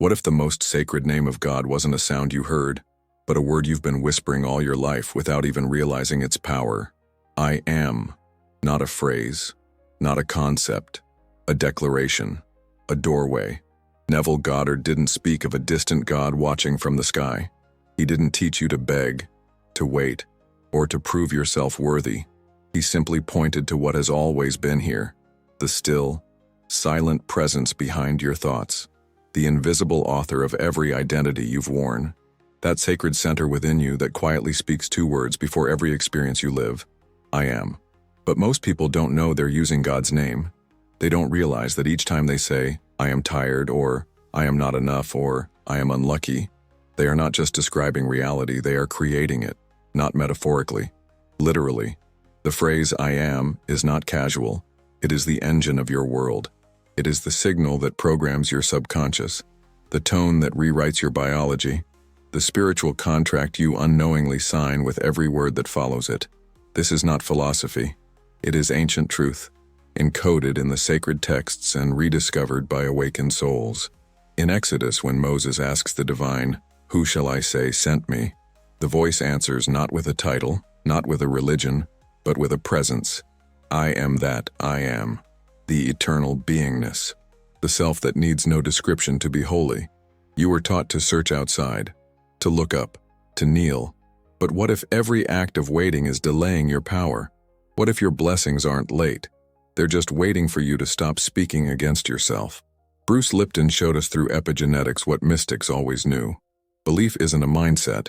What if the most sacred name of God wasn't a sound you heard, but a word you've been whispering all your life without even realizing its power? I am. Not a phrase, not a concept, a declaration, a doorway. Neville Goddard didn't speak of a distant God watching from the sky. He didn't teach you to beg, to wait, or to prove yourself worthy. He simply pointed to what has always been here, the still, silent presence behind your thoughts, the invisible author of every identity you've worn, that sacred center within you that quietly speaks two words before every experience you live: I am. But most people don't know they're using God's name. They don't realize that each time they say, I am tired, or I am not enough, or I am unlucky, they are not just describing reality, they are creating it, not metaphorically, literally. The phrase I am is not casual. It is the engine of your world. It is the signal that programs your subconscious, the tone that rewrites your biology, the spiritual contract you unknowingly sign with every word that follows it. This is not philosophy. It is ancient truth, encoded in the sacred texts and rediscovered by awakened souls. In Exodus, when Moses asks the divine, "Who shall I say sent me?" the voice answers not with a title, not with a religion, but with a presence. I am that I am, the eternal beingness, the self that needs no description to be holy. You were taught to search outside, to look up, to kneel. But what if every act of waiting is delaying your power? What if your blessings aren't late? They're just waiting for you to stop speaking against yourself. Bruce Lipton showed us through epigenetics what mystics always knew. Belief isn't a mindset,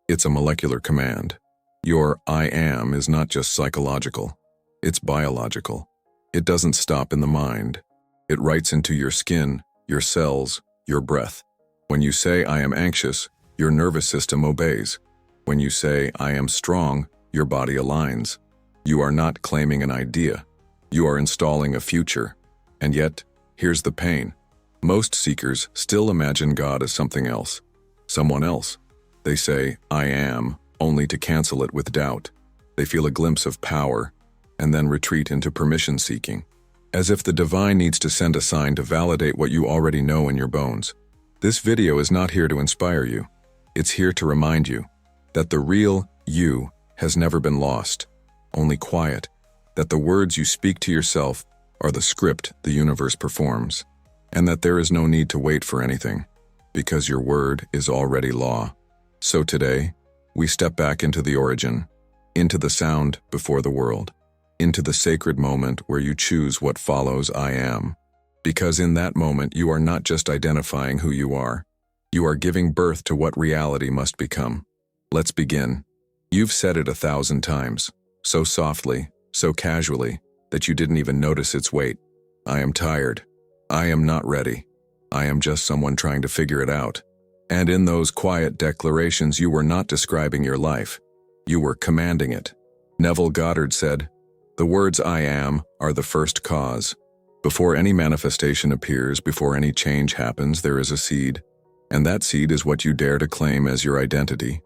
it's a molecular command. Your I am is not just psychological, it's biological. It doesn't stop in the mind. It writes into your skin, your cells, your breath. When you say I am anxious, your nervous system obeys. When you say I am strong, your body aligns. You are not claiming an idea. You are installing a future. And yet, here's the pain. Most seekers still imagine God as something else, someone else. They say, I am, only to cancel it with doubt. They feel a glimpse of power, and then retreat into permission-seeking, as if the divine needs to send a sign to validate what you already know in your bones. This video is not here to inspire you. It's here to remind you that the real you has never been lost, only quiet, that the words you speak to yourself are the script the universe performs, and that there is no need to wait for anything, because your word is already law. So today, we step back into the origin, into the sound before the world, into the sacred moment where you choose what follows I am. Because in that moment, you are not just identifying who you are giving birth to what reality must become. Let's begin. You've said it 1,000 times, so softly, so casually, that you didn't even notice its weight. I am tired. I am not ready. I am just someone trying to figure it out. And in those quiet declarations, you were not describing your life. You were commanding it. Neville Goddard said, "The words I am are the first cause. Before any manifestation appears, before any change happens, there is a seed. And that seed is what you dare to claim as your identity.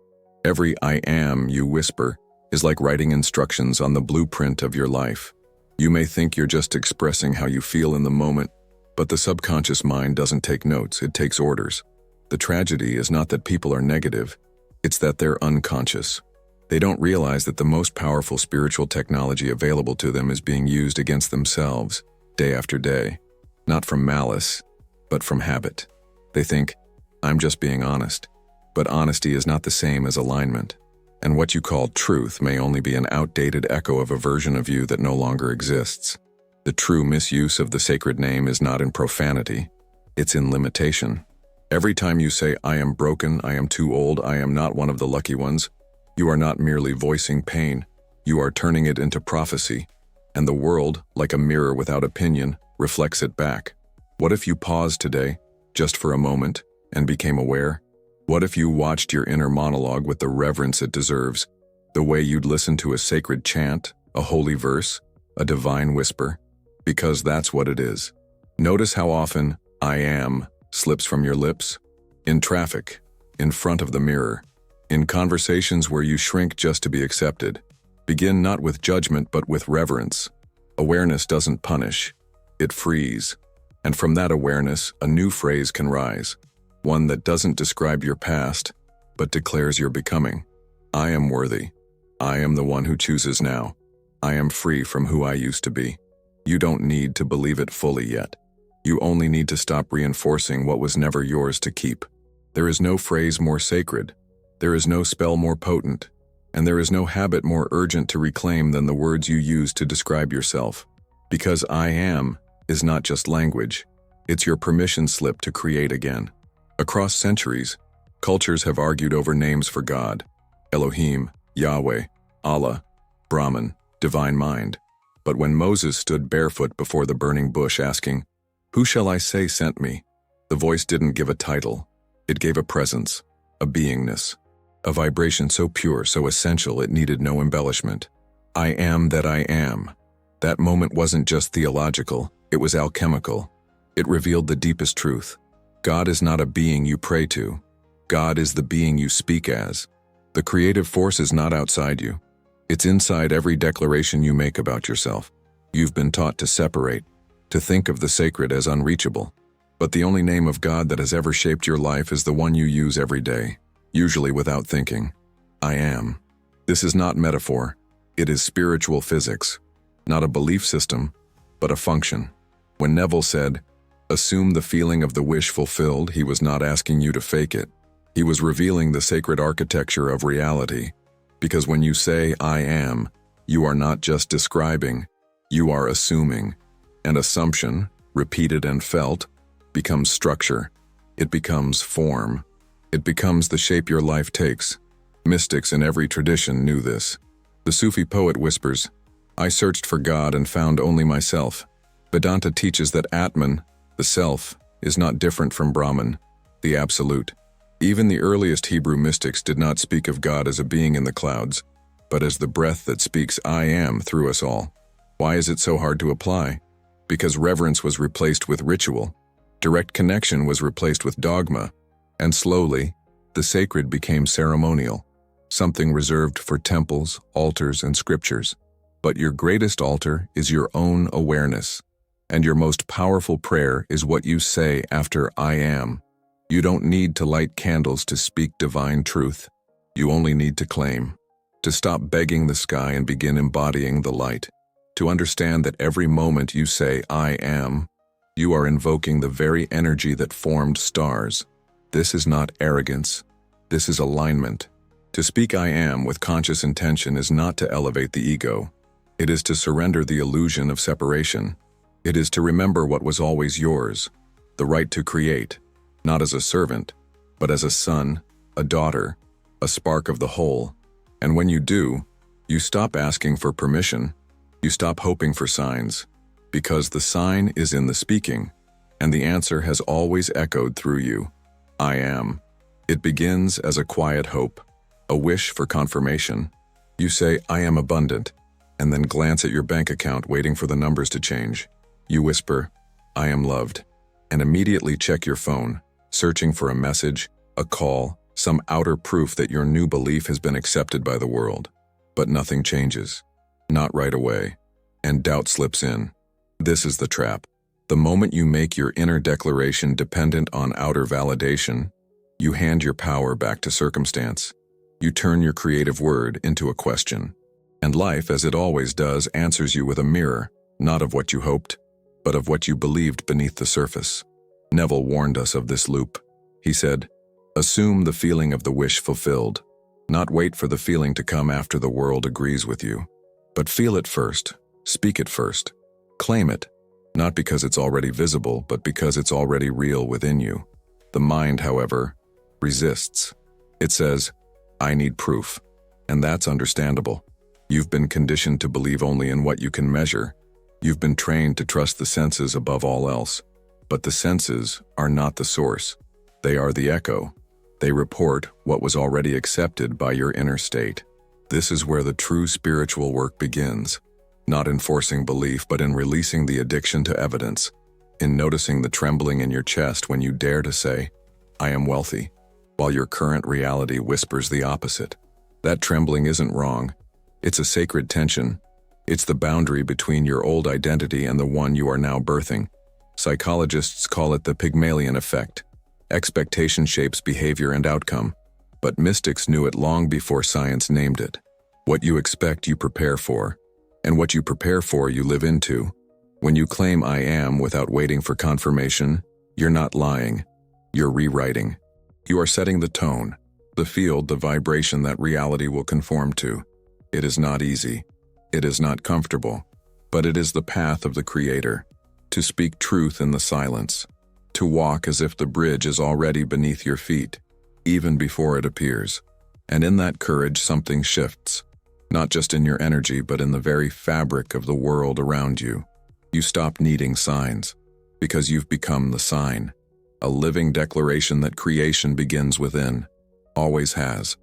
Every I am you whisper is like writing instructions on the blueprint of your life. You may think you're just expressing how you feel in the moment, but the subconscious mind doesn't take notes, it takes orders. The tragedy is not that people are negative, it's that they're unconscious. They don't realize that the most powerful spiritual technology available to them is being used against themselves, day after day. Not from malice, but from habit. They think, I'm just being honest. But honesty is not the same as alignment. And what you call truth may only be an outdated echo of a version of you that no longer exists. The true misuse of the sacred name is not in profanity, it's in limitation. Every time you say, I am broken, I am too old, I am not one of the lucky ones, you are not merely voicing pain, you are turning it into prophecy. And the world, like a mirror without opinion, reflects it back. What if you paused today, just for a moment, and became aware? What if you watched your inner monologue with the reverence it deserves, the way you'd listen to a sacred chant, a holy verse, a divine whisper? Because that's what it is. Notice how often I am slips from your lips, in traffic, in front of the mirror, in conversations where you shrink just to be accepted. Begin not with judgment but with reverence. Awareness doesn't punish, it frees. And from that awareness, a new phrase can rise. one that doesn't describe your past, but declares your becoming. I am worthy. I am the one who chooses now. I am free from who I used to be. You don't need to believe it fully yet. You only need to stop reinforcing what was never yours to keep. There is no phrase more sacred. There is no spell more potent. And there is no habit more urgent to reclaim than the words you use to describe yourself. Because I am is not just language. It's your permission slip to create again. Across centuries, cultures have argued over names for God: Elohim, Yahweh, Allah, Brahman, divine mind. But when Moses stood barefoot before the burning bush asking, "Who shall I say sent me?" the voice didn't give a title. It gave a presence, a beingness, a vibration so pure, so essential it needed no embellishment. I am that I am. That moment wasn't just theological, it was alchemical. It revealed the deepest truth. God is not a being you pray to. God is the being you speak as. The creative force is not outside you. It's inside every declaration you make about yourself. You've been taught to separate, to think of the sacred as unreachable. But the only name of God that has ever shaped your life is the one you use every day, usually without thinking. I am. This is not metaphor. It is spiritual physics. Not a belief system, but a function. When Neville said, "Assume the feeling of the wish fulfilled," he was not asking you to fake it. He was revealing the sacred architecture of reality. Because when you say, "I am," you are not just describing, you are assuming. And assumption, repeated and felt, becomes structure. It becomes form. It becomes the shape your life takes. Mystics in every tradition knew this. The Sufi poet whispers, "I searched for God and found only myself." Vedanta teaches that Atman, the self, is not different from Brahman, the absolute. Even the earliest Hebrew mystics did not speak of God as a being in the clouds, but as the breath that speaks "I am" through us all. Why is it so hard to apply? Because reverence was replaced with ritual. Direct connection was replaced with dogma. And slowly, the sacred became ceremonial, something reserved for temples, altars, and scriptures. But your greatest altar is your own awareness. And your most powerful prayer is what you say after "I am." You don't need to light candles to speak divine truth. You only need to claim. To stop begging the sky and begin embodying the light. To understand that every moment you say "I am," you are invoking the very energy that formed stars. This is not arrogance. This is alignment. To speak "I am" with conscious intention is not to elevate the ego. It is to surrender the illusion of separation. It is to remember what was always yours, the right to create, not as a servant, but as a son, a daughter, a spark of the whole. And when you do, you stop asking for permission. You stop hoping for signs, because the sign is in the speaking, and the answer has always echoed through you. I am. It begins as a quiet hope, a wish for confirmation. You say, "I am abundant," and then glance at your bank account waiting for the numbers to change. You whisper, "I am loved," and immediately check your phone, searching for a message, a call, some outer proof that your new belief has been accepted by the world. But nothing changes. Not right away. And doubt slips in. This is the trap. The moment you make your inner declaration dependent on outer validation, you hand your power back to circumstance. You turn your creative word into a question. And life, as it always does, answers you with a mirror, not of what you hoped, but of what you believed beneath the surface. Neville warned us of this loop. He said, "Assume the feeling of the wish fulfilled. Not wait for the feeling to come after the world agrees with you. But feel it first. Speak it first. Claim it. Not because it's already visible, but because it's already real within you." The mind, however, resists. It says, "I need proof." And that's understandable. You've been conditioned to believe only in what you can measure. You've been trained to trust the senses above all else. But the senses are not the source. They are the echo. They report what was already accepted by your inner state. This is where the true spiritual work begins. Not in forcing belief, but in releasing the addiction to evidence. In noticing the trembling in your chest when you dare to say, "I am wealthy," while your current reality whispers the opposite. That trembling isn't wrong. It's a sacred tension. It's the boundary between your old identity and the one you are now birthing. Psychologists call it the Pygmalion effect. Expectation shapes behavior and outcome, but mystics knew it long before science named it. What you expect, you prepare for, and what you prepare for, you live into. When you claim I am without waiting for confirmation, you're not lying. You're rewriting. You are setting the tone, the field, the vibration that reality will conform to. It is not easy. It is not comfortable, but it is the path of the Creator. To speak truth in the silence. To walk as if the bridge is already beneath your feet, even before it appears. And in that courage, something shifts. Not just in your energy, but in the very fabric of the world around you. You stop needing signs, because you've become the sign. A living declaration that creation begins within. Always has.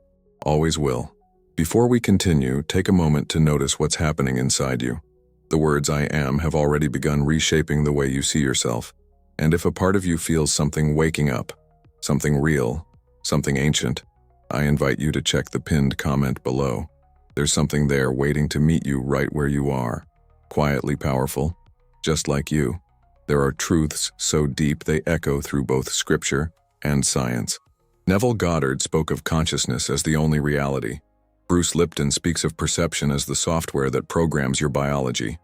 Always will. Before we continue, take a moment to notice what's happening inside you. The words I am have already begun reshaping the way you see yourself. And if a part of you feels something waking up, something real, something ancient, I invite you to check the pinned comment below. There's something there waiting to meet you right where you are. Quietly powerful, just like you. There are truths so deep they echo through both scripture and science. Neville Goddard spoke of consciousness as the only reality. Bruce Lipton speaks of perception as the software that programs your biology.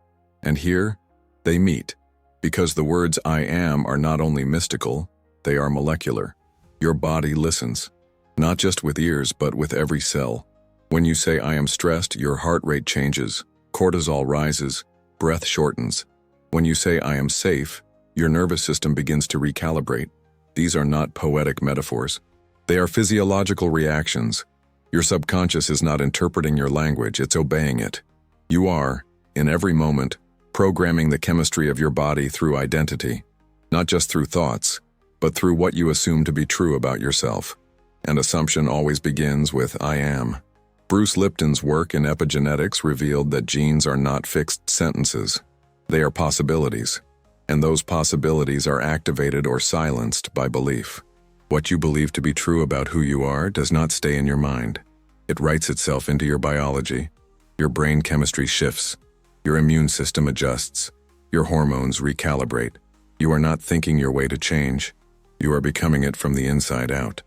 And here, they meet. Because the words I am are not only mystical, they are molecular. Your body listens, not just with ears but with every cell. When you say I am stressed, your heart rate changes, cortisol rises, breath shortens. When you say I am safe, your nervous system begins to recalibrate. These are not poetic metaphors. They are physiological reactions. Your subconscious is not interpreting your language, it's obeying it. You are, in every moment, programming the chemistry of your body through identity, not just through thoughts, but through what you assume to be true about yourself. And assumption always begins with I am. Bruce Lipton's work in epigenetics revealed that genes are not fixed sentences. They are possibilities, and those possibilities are activated or silenced by belief. What you believe to be true about who you are does not stay in your mind. It writes itself into your biology. Your brain chemistry shifts. Your immune system adjusts. Your hormones recalibrate. You are not thinking your way to change. You are becoming it from the inside out.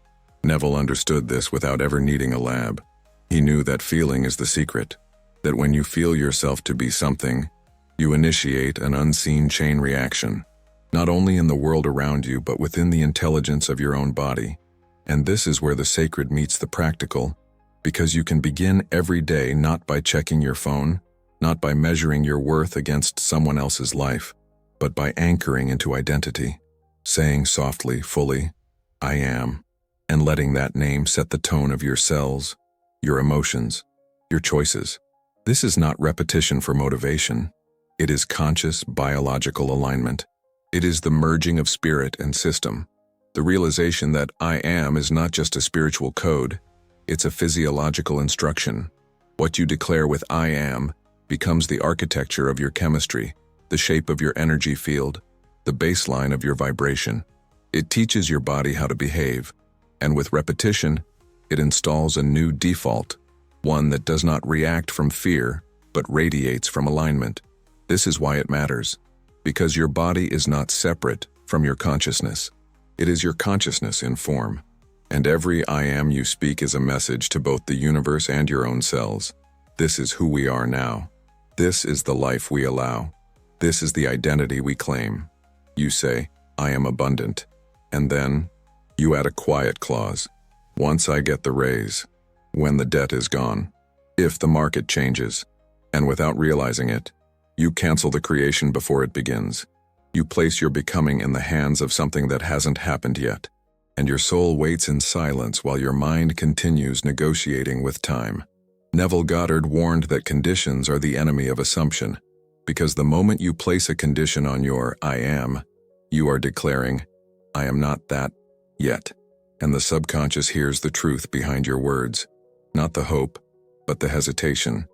Neville understood this without ever needing a lab. He knew that feeling is the secret. That when you feel yourself to be something, you initiate an unseen chain reaction. Not only in the world around you, but within the intelligence of your own body. And this is where the sacred meets the practical, because you can begin every day not by checking your phone, not by measuring your worth against someone else's life, but by anchoring into identity, saying softly, fully, I am, and letting that name set the tone of your cells, your emotions, your choices. This is not repetition for motivation. It is conscious biological alignment. It is the merging of spirit and system. The realization that I am is not just a spiritual code, it's a physiological instruction. What you declare with I am becomes the architecture of your chemistry, the shape of your energy field, the baseline of your vibration. It teaches your body how to behave, and with repetition, it installs a new default, one that does not react from fear, but radiates from alignment. This is why it matters, because your body is not separate from your consciousness. It is your consciousness in form, and every I am you speak is a message to both the universe and your own cells. This is who we are now. This is the life we allow. This is the identity we claim. You say, I am abundant. And then, you add a quiet clause. Once I get the raise. When the debt is gone. If the market changes. And without realizing it, you cancel the creation before it begins. You place your becoming in the hands of something that hasn't happened yet. And your soul waits in silence while your mind continues negotiating with time. Neville Goddard warned that conditions are the enemy of assumption, because the moment you place a condition on your I am, you are declaring, I am not that yet. And the subconscious hears the truth behind your words, not the hope, but the hesitation,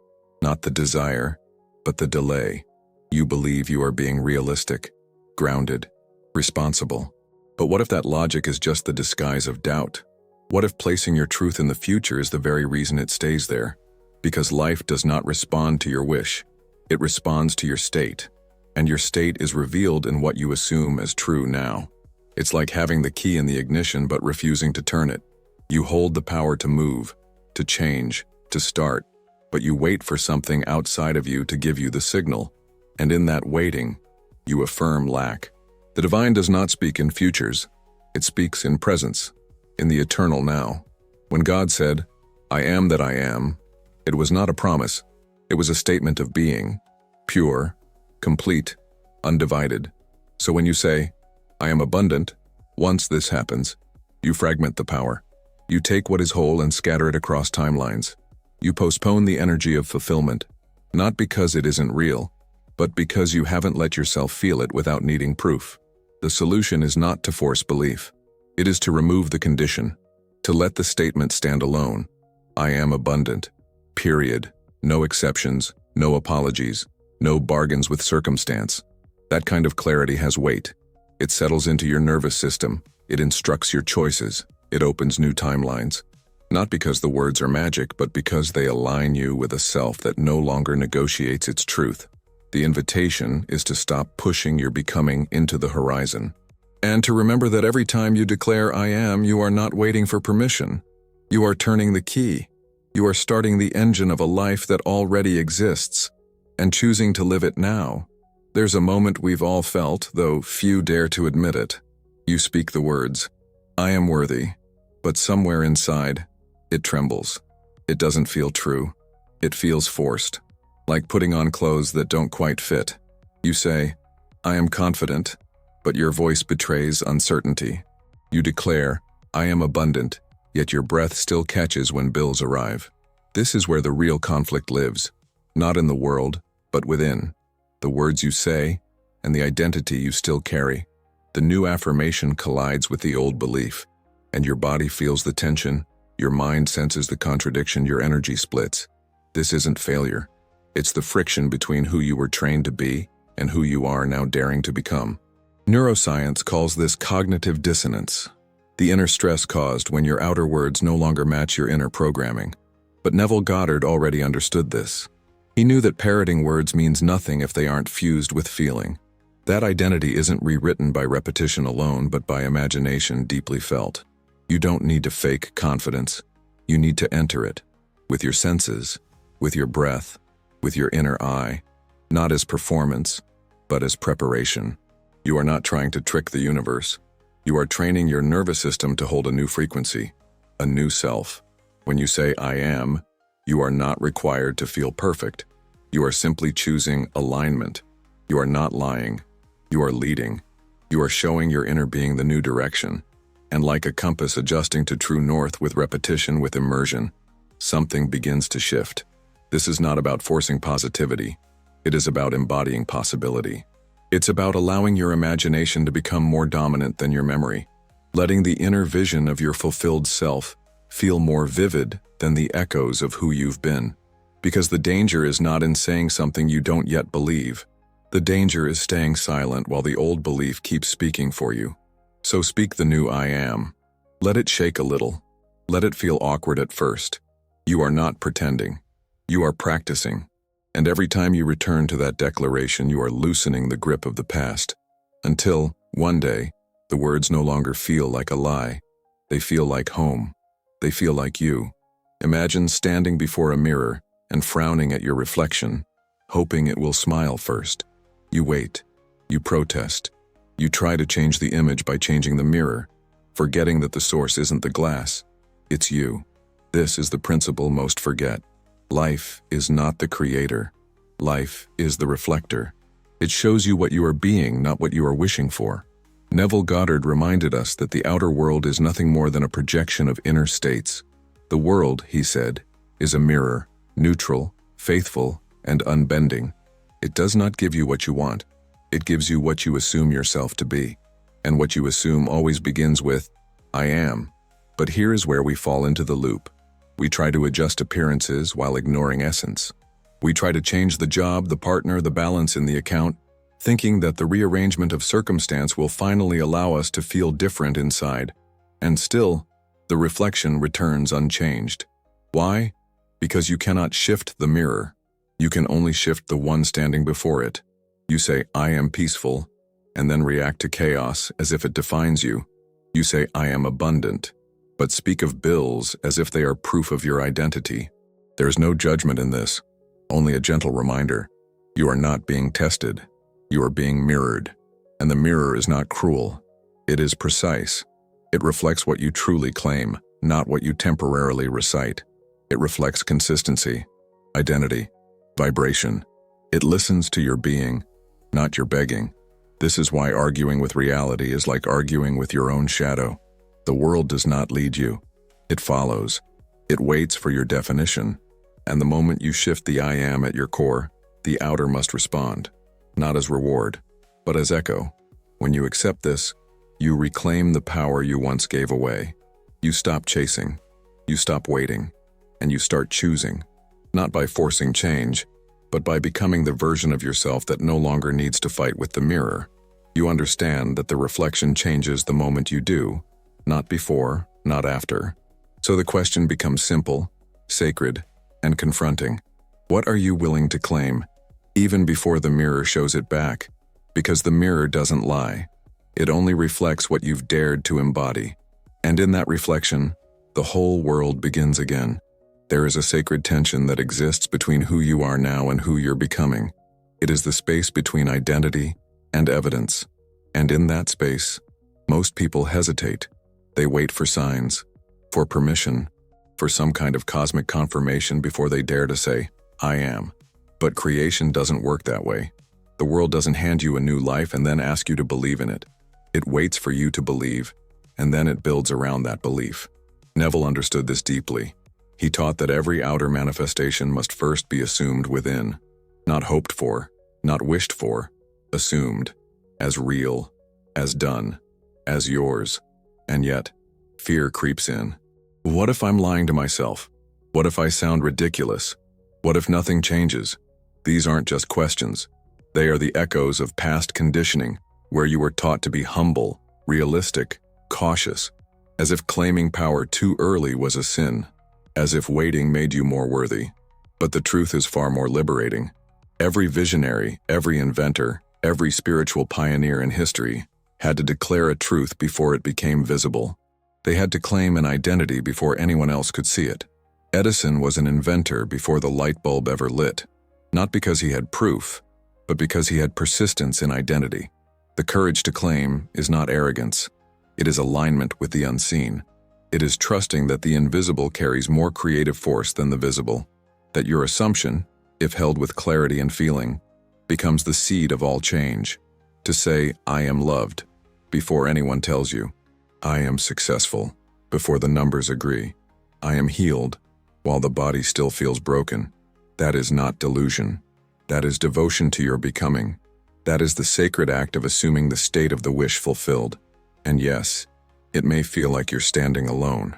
not the desire, but the delay. You believe you are being realistic, grounded, responsible. But what if that logic is just the disguise of doubt? What if placing your truth in the future is the very reason it stays there? Because life does not respond to your wish. It responds to your state. And your state is revealed in what you assume as true now. It's like having the key in the ignition but refusing to turn it. You hold the power to move, to change, to start, but you wait for something outside of you to give you the signal. And in that waiting, you affirm lack. The divine does not speak in futures. It speaks in presence, in the eternal now. When God said, "I am that I am," it was not a promise. It was a statement of being, pure, complete, undivided. So when you say, "I am abundant," once this happens, you fragment the power. You take what is whole and scatter it across timelines. You postpone the energy of fulfillment, not because it isn't real, but because you haven't let yourself feel it without needing proof. The solution is not to force belief. It is to remove the condition, to let the statement stand alone. I am abundant. Period. No exceptions, no apologies, no bargains with circumstance. That kind of clarity has weight. It settles into your nervous system. It instructs your choices. It opens new timelines. Not because the words are magic, but because they align you with a self that no longer negotiates its truth. The invitation is to stop pushing your becoming into the horizon. And to remember that every time you declare "I am," you are not waiting for permission. You are turning the key. You are starting the engine of a life that already exists, and choosing to live it now. There's a moment we've all felt, though few dare to admit it. You speak the words, "I am worthy," but somewhere inside, it trembles. It doesn't feel true. It feels forced, like putting on clothes that don't quite fit. You say, "I am confident," but your voice betrays uncertainty. You declare, "I am abundant," yet your breath still catches when bills arrive. This is where the real conflict lives, not in the world, but within. The words you say, and the identity you still carry. The new affirmation collides with the old belief, and your body feels the tension, your mind senses the contradiction, your energy splits. This isn't failure. It's the friction between who you were trained to be and who you are now daring to become. Neuroscience calls this cognitive dissonance, the inner stress caused when your outer words no longer match your inner programming. But Neville Goddard already understood this. He knew that parroting words means nothing if they aren't fused with feeling. That identity isn't rewritten by repetition alone, but by imagination deeply felt. You don't need to fake confidence. You need to enter it, with your senses, with your breath, with your inner eye, not as performance, but as preparation. You are not trying to trick the universe. You are training your nervous system to hold a new frequency, a new self. When you say "I am," you are not required to feel perfect. You are simply choosing alignment. You are not lying. You are leading. You are showing your inner being the new direction. And like a compass adjusting to true north with repetition, with immersion, something begins to shift. This is not about forcing positivity. It is about embodying possibility. It's about allowing your imagination to become more dominant than your memory, letting the inner vision of your fulfilled self feel more vivid than the echoes of who you've been. Because the danger is not in saying something you don't yet believe. The danger is staying silent while the old belief keeps speaking for you. So speak the new "I am." Let it shake a little. Let it feel awkward at first. You are not pretending. You are practicing. And every time you return to that declaration, you are loosening the grip of the past. Until, one day, the words no longer feel like a lie. They feel like home. They feel like you. Imagine standing before a mirror and frowning at your reflection, hoping it will smile first. You wait. You protest. You try to change the image by changing the mirror, forgetting that the source isn't the glass. It's you. This is the principle most forget. Life is not the creator. Life is the reflector. It shows you what you are being, not what you are wishing for. Neville Goddard reminded us that the outer world is nothing more than a projection of inner states. The world, he said, is a mirror, neutral, faithful, and unbending. It does not give you what you want. It gives you what you assume yourself to be. And what you assume always begins with, "I am." But here is where we fall into the loop. We try to adjust appearances while ignoring essence. We try to change the job, the partner, the balance in the account, thinking that the rearrangement of circumstance will finally allow us to feel different inside. And still, the reflection returns unchanged. Why? Because you cannot shift the mirror. You can only shift the one standing before it. You say, "I am peaceful," and then react to chaos as if it defines you. You say, I am abundant, but speak of bills as if they are proof of your identity. There is no judgment in this, only a gentle reminder. You are not being tested. You are being mirrored. And the mirror is not cruel. It is precise. It reflects what you truly claim, not what you temporarily recite. It reflects consistency, identity, vibration. It listens to your being, not your begging. This is why arguing with reality is like arguing with your own shadow. The world does not lead you. It follows. It waits for your definition. And the moment you shift the I am at your core, the outer must respond, not as reward, but as echo. When you accept this, you reclaim the power you once gave away. You stop chasing, you stop waiting, and you start choosing, not by forcing change, but by becoming the version of yourself that no longer needs to fight with the mirror. You understand that the reflection changes the moment you do, not before, not after. So the question becomes simple, sacred, and confronting. What are you willing to claim, even before the mirror shows it back? Because the mirror doesn't lie. It only reflects what you've dared to embody. And in that reflection, the whole world begins again. There is a sacred tension that exists between who you are now and who you're becoming. It is the space between identity and evidence. And in that space, most people hesitate. They wait for signs, for permission, for some kind of cosmic confirmation before they dare to say, I am. But creation doesn't work that way. The world doesn't hand you a new life and then ask you to believe in it. It waits for you to believe, and then it builds around that belief. Neville understood this deeply. He taught that every outer manifestation must first be assumed within, not hoped for, not wished for, assumed, as real, as done, as yours. And yet, fear creeps in. What if I'm lying to myself? What if I sound ridiculous? What if nothing changes? These aren't just questions. They are the echoes of past conditioning, where you were taught to be humble, realistic, cautious, as if claiming power too early was a sin, as if waiting made you more worthy. But the truth is far more liberating. Every visionary, every inventor, every spiritual pioneer in history had to declare a truth before it became visible. They had to claim an identity before anyone else could see it. Edison was an inventor before the light bulb ever lit, not because he had proof, but because he had persistence in identity. The courage to claim is not arrogance. It is alignment with the unseen. It is trusting that the invisible carries more creative force than the visible, that your assumption, if held with clarity and feeling, becomes the seed of all change. To say, I am loved, before anyone tells you. I am successful, before the numbers agree. I am healed, while the body still feels broken. That is not delusion. That is devotion to your becoming. That is the sacred act of assuming the state of the wish fulfilled. And yes, it may feel like you're standing alone.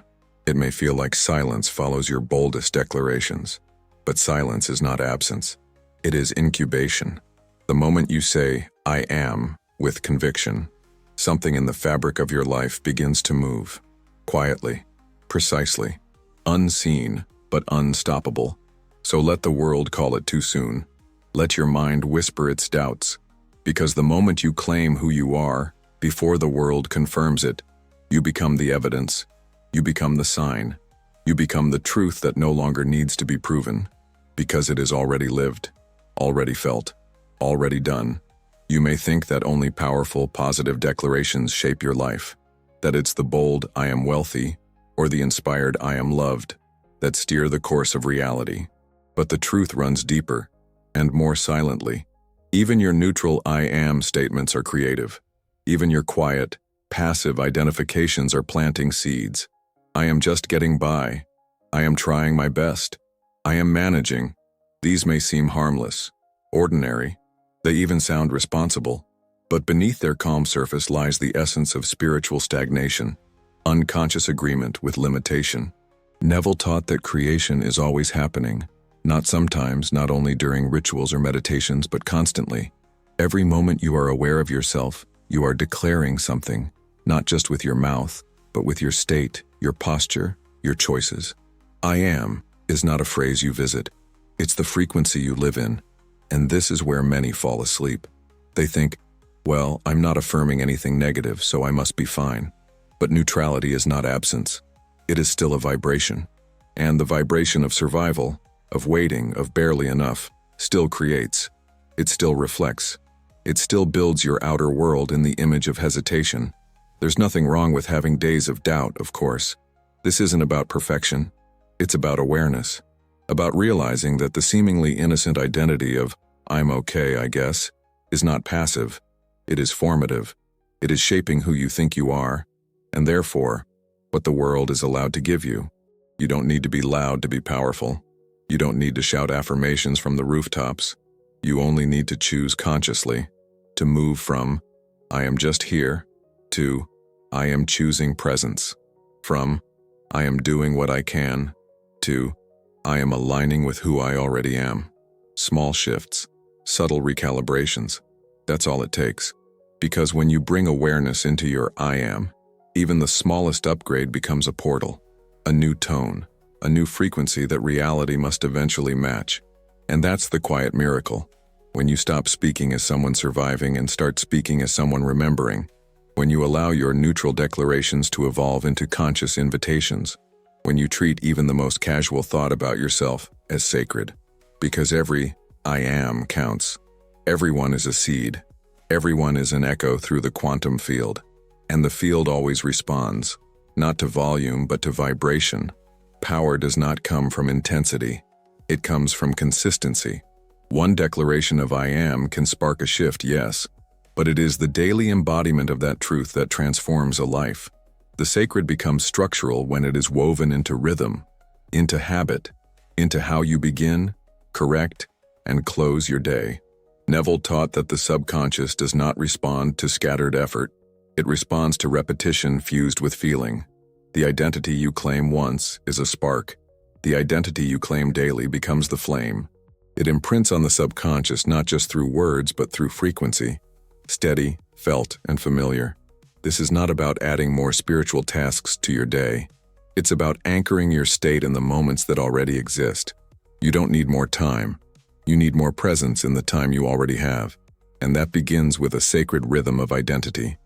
It may feel like silence follows your boldest declarations. But silence is not absence. It is incubation. The moment you say, I am, with conviction, something in the fabric of your life begins to move. Quietly, precisely, unseen, but unstoppable. So let the world call it too soon. Let your mind whisper its doubts. Because the moment you claim who you are, before the world confirms it, you become the evidence. You become the sign. You become the truth that no longer needs to be proven. Because it is already lived, already felt, already done. You may think that only powerful, positive declarations shape your life. That it's the bold, I am wealthy, or the inspired, I am loved, that steer the course of reality. But the truth runs deeper, and more silently. Even your neutral I am statements are creative. Even your quiet, passive identifications are planting seeds. I am just getting by. I am trying my best. I am managing. These may seem harmless, ordinary. They even sound responsible. But beneath their calm surface lies the essence of spiritual stagnation, unconscious agreement with limitation. Neville taught that creation is always happening. Not sometimes, not only during rituals or meditations, but constantly. Every moment you are aware of yourself, you are declaring something, not just with your mouth, but with your state, your posture, your choices. I am is not a phrase you visit. It's the frequency you live in. And this is where many fall asleep. They think, Well, I'm not affirming anything negative, so I must be fine. But neutrality is not absence. It is still a vibration. And the vibration of survival, of waiting, of barely enough, still creates. It still reflects. It still builds your outer world in the image of hesitation. There's nothing wrong with having days of doubt, of course. This isn't about perfection. It's about awareness. About realizing that the seemingly innocent identity of, I'm okay, I guess, is not passive. It is formative. It is shaping who you think you are, and therefore, what the world is allowed to give you. You don't need to be loud to be powerful. You don't need to shout affirmations from the rooftops. You only need to choose consciously to move from, I am just here, to, I am choosing presence. From, I am doing what I can, to, I am aligning with who I already am. Small shifts, subtle recalibrations. That's all it takes. Because when you bring awareness into your I am, even the smallest upgrade becomes a portal, a new tone, a new frequency that reality must eventually match. And that's the quiet miracle. When you stop speaking as someone surviving and start speaking as someone remembering. When you allow your neutral declarations to evolve into conscious invitations. When you treat even the most casual thought about yourself as sacred. Because every I am counts. Everyone is a seed. Everyone is an echo through the quantum field. And the field always responds, not to volume but to vibration. Power does not come from intensity. It comes from consistency. One declaration of I am can spark a shift, yes, but it is the daily embodiment of that truth that transforms a life. The sacred becomes structural when it is woven into rhythm, into habit, into how you begin, correct, and close your day. Neville taught that the subconscious does not respond to scattered effort. It responds to repetition fused with feeling. The identity you claim once is a spark. The identity you claim daily becomes the flame. It imprints on the subconscious not just through words but through frequency. Steady, felt, and familiar. This is not about adding more spiritual tasks to your day. It's about anchoring your state in the moments that already exist. You don't need more time. You need more presence in the time you already have. And that begins with a sacred rhythm of identity.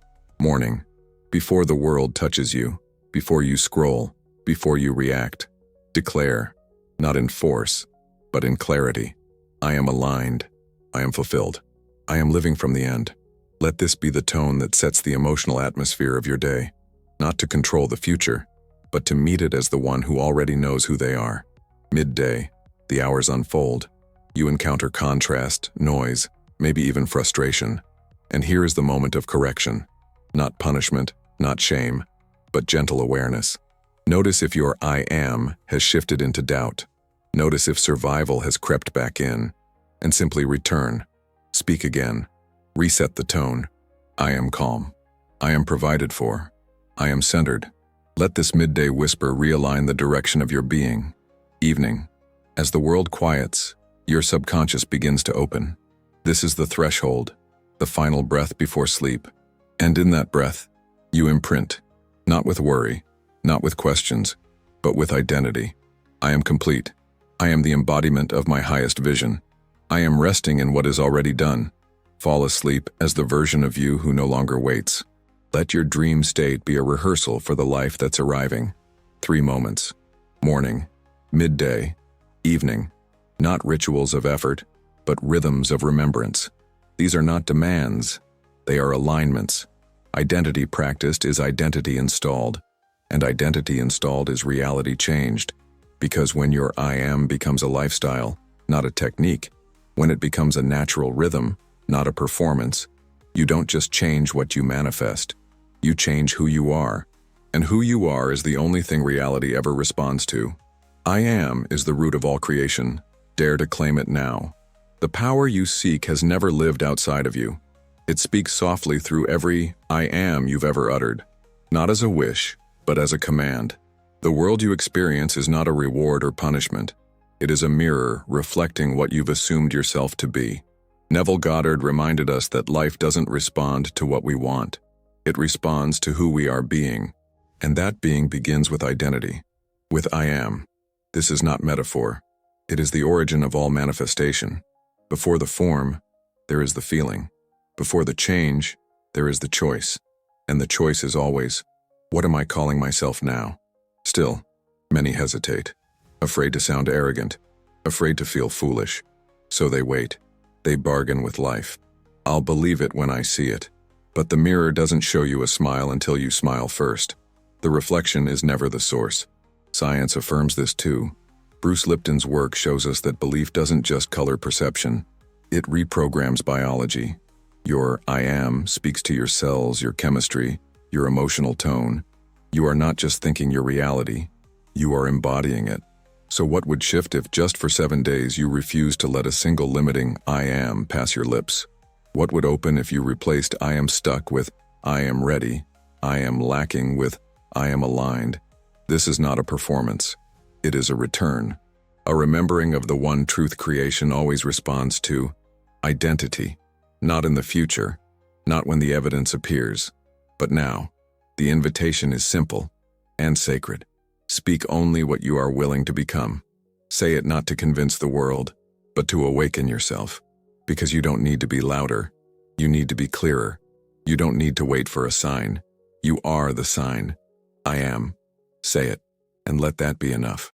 Morning. Before the world touches you. Before you scroll. Before you react. Declare. Not in force, but in clarity. I am aligned. I am fulfilled. I am living from the end. Let this be the tone that sets the emotional atmosphere of your day. Not to control the future, but to meet it as the one who already knows who they are. Midday. The hours unfold. You encounter contrast, noise, maybe even frustration. And here is the moment of correction. Not punishment, not shame, but gentle awareness. Notice if your I am has shifted into doubt. Notice if survival has crept back in. And simply return. Speak again. Reset the tone. I am calm. I am provided for. I am centered. Let this midday whisper realign the direction of your being. Evening. As the world quiets, your subconscious begins to open. This is the threshold, the final breath before sleep. And in that breath, you imprint, not with worry, not with questions, but with identity. I am complete. I am the embodiment of my highest vision. I am resting in what is already done. Fall asleep as the version of you who no longer waits. Let your dream state be a rehearsal for the life that's arriving. 3 moments. Morning, midday, evening. Not rituals of effort, but rhythms of remembrance. These are not demands. They are alignments. Identity practiced is identity installed. And identity installed is reality changed. Because when your I am becomes a lifestyle, not a technique, when it becomes a natural rhythm, not a performance, you don't just change what you manifest. You change who you are. And who you are is the only thing reality ever responds to. I am is the root of all creation. Dare to claim it now. The power you seek has never lived outside of you. It speaks softly through every I am you've ever uttered. Not as a wish, but as a command. The world you experience is not a reward or punishment. It is a mirror reflecting what you've assumed yourself to be. Neville Goddard reminded us that life doesn't respond to what we want. It responds to who we are being. And that being begins with identity. With I am. This is not metaphor. It is the origin of all manifestation. Before the form, there is the feeling. Before the change, there is the choice. And the choice is always, what am I calling myself now? Still, many hesitate, afraid to sound arrogant, afraid to feel foolish. So they wait. They bargain with life. I'll believe it when I see it. But the mirror doesn't show you a smile until you smile first. The reflection is never the source. Science affirms this too. Bruce Lipton's work shows us that belief doesn't just color perception. It reprograms biology. Your I am speaks to your cells, your chemistry, your emotional tone. You are not just thinking your reality. You are embodying it. So what would shift if just for 7 days you refused to let a single limiting I am pass your lips? What would open if you replaced I am stuck with I am ready, I am lacking with I am aligned? This is not a performance. It is a return. A remembering of the one truth creation always responds to identity. Not in the future, not when the evidence appears, but now. The invitation is simple and sacred. Speak only what you are willing to become. Say it not to convince the world, but to awaken yourself. Because you don't need to be louder. You need to be clearer. You don't need to wait for a sign. You are the sign. I am. Say it, and let that be enough.